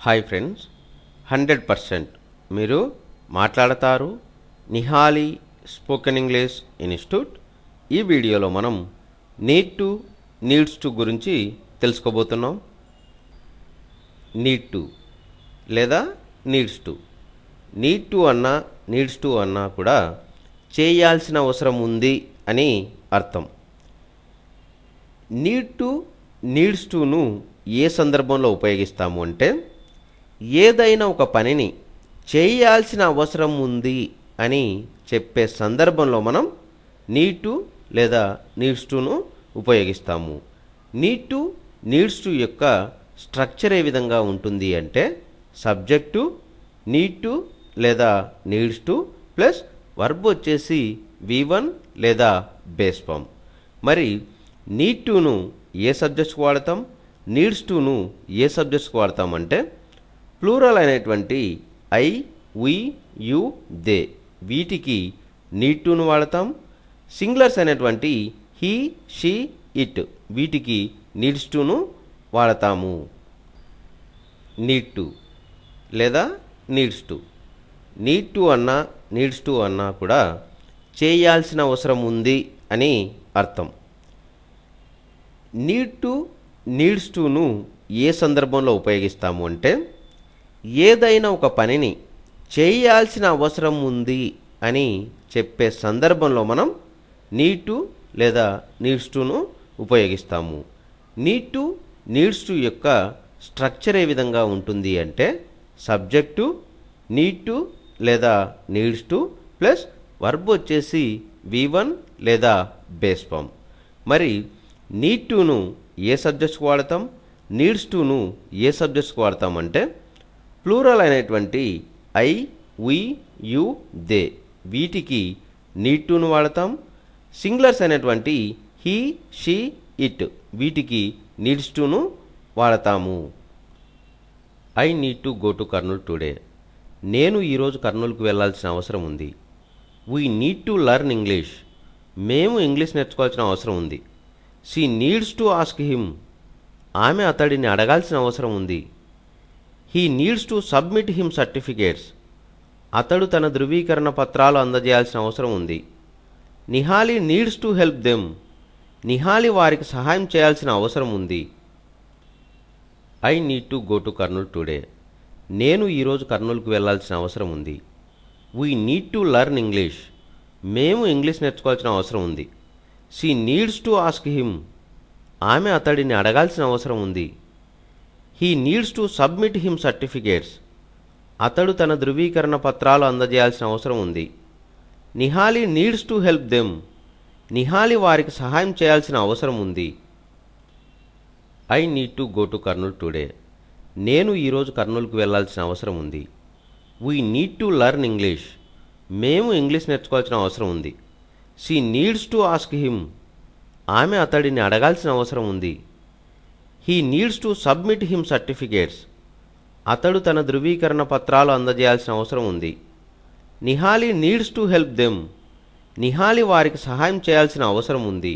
Hi friends, 100% మీరు మాట్లాడతారు. Nihali spoken English institute. ఈ వీడియోలో మనం నీడ్ టు, నీడ్స్ టు గురించి తెలుసుకోబోతున్నాం. నీడ్ టు లేదా నీడ్స్ టు. నీడ్ టు అన్నా నీడ్స్ టు అన్నా కూడా చేయాల్సిన అవసరం ఉంది అని అర్థం. నీడ్ టు, నీడ్స్ టును ఏ సందర్భంలో ఉపయోగిస్తాము అంటే, ఏదైనా ఒక పనిని చేయాల్సిన అవసరం ఉంది అని చెప్పే సందర్భంలో మనం నీడ్ టు లేదా నీడ్స్ టును ఉపయోగిస్తాము. నీడ్ టు, నీడ్స్ టు యొక్క స్ట్రక్చర్ ఏ విధంగా ఉంటుంది అంటే, సబ్జెక్టు నీడ్ టు లేదా నీడ్స్ టు ప్లస్ వర్బ్ వచ్చేసి V1 లేదా బేస్ ఫామ్. మరి నీడ్ టును ఏ సబ్జెక్ట్స్కి వాడతాం, నీడ్స్ టును ఏ సబ్జెక్ట్స్కి వాడతాం అంటే, ప్లూరల్ అయినటువంటి ఐ, వి, యు, దే వీటికి నీడ్ టును వాడతాం. సింగులర్స్ అయినటువంటి హీ, షీ, ఇట్ వీటికి నీడ్స్ టును వాడతాము. నీడ్ టు లేదా నీడ్స్ టు. నీడ్ టు అన్నా నీడ్స్ టు అన్నా కూడా చేయాల్సిన అవసరం ఉంది అని అర్థం. నీడ్ టు, నీడ్స్ టును ఏ సందర్భంలో ఉపయోగిస్తాము అంటే, ఏదైనా ఒక పనిని చేయాల్సిన అవసరం ఉంది అని చెప్పే సందర్భంలో మనం నీడ్ టు లేదా నీడ్స్ టును ఉపయోగిస్తాము. నీడ్ టు, నీడ్స్ టు యొక్క స్ట్రక్చర్ ఏ విధంగా ఉంటుంది అంటే, సబ్జెక్టు నీడ్ టు లేదా నీడ్స్ టు ప్లస్ వర్బ్ వచ్చేసి V1 లేదా బేస్ ఫామ్. మరి నీడ్ టును ఏ సబ్జెక్ట్స్కి వాడతాం, నీడ్స్ టును ఏ సబ్జెక్ట్స్కి వాడతాం అంటే, ప్లూరల్ అయినటువంటి ఐ, వి, యు, దే వీటికి నీడ్ టును వాడతాం. సింగులర్స్ అయినటువంటి హీ, షీ, ఇట్ వీటికి నీడ్స్ టును వాడతాము. I need to go to Kurnool today. నేను ఈరోజు కర్నూలుకు వెళ్ళాల్సిన అవసరం ఉంది. We need to learn English. మేము ఇంగ్లీష్ నేర్చుకోవాల్సిన అవసరం ఉంది. She needs to ask him. ఆమె అతడిని అడగాల్సిన అవసరం ఉంది. He needs to submit him certificates. అతడు తన ధృవీకరణ పత్రాలు అందజేయాల్సిన అవసరం ఉంది. Nihali needs to help them. Nihali వారికి సహాయం చేయాల్సిన అవసరం ఉంది. I need to go to Kurnool today. నేను ఈరోజు కర్నూలుకు వెళ్ళాల్సిన అవసరం ఉంది. We need to learn English. మేము ఇంగ్లీష్ నేర్చుకోవాల్సిన అవసరం ఉంది. She needs to ask him. ఆమె అతడిని అడగాల్సిన అవసరం ఉంది. He needs to submit him certificates. అతడు తన ధృవీకరణ పత్రాలు అందజేయాల్సిన అవసరం ఉంది. Nihali needs to help them. Nihali వారికి సహాయం చేయాల్సిన అవసరం ఉంది. I need to go to Kurnool today. నేను ఈరోజు కర్నూలుకు వెళ్ళాల్సిన అవసరం ఉంది. We need to learn English. మేము ఇంగ్లీష్ నేర్చుకోవాల్సిన అవసరం ఉంది. She needs to ask him. ఆమె అతడిని అడగాల్సిన అవసరం ఉంది. He needs to submit him certificates. అతడు తన ధృవీకరణ పత్రాలు అందజేయాల్సిన అవసరం ఉంది. Nihali needs to help them. Nihali వారికి సహాయం చేయాల్సిన అవసరం ఉంది.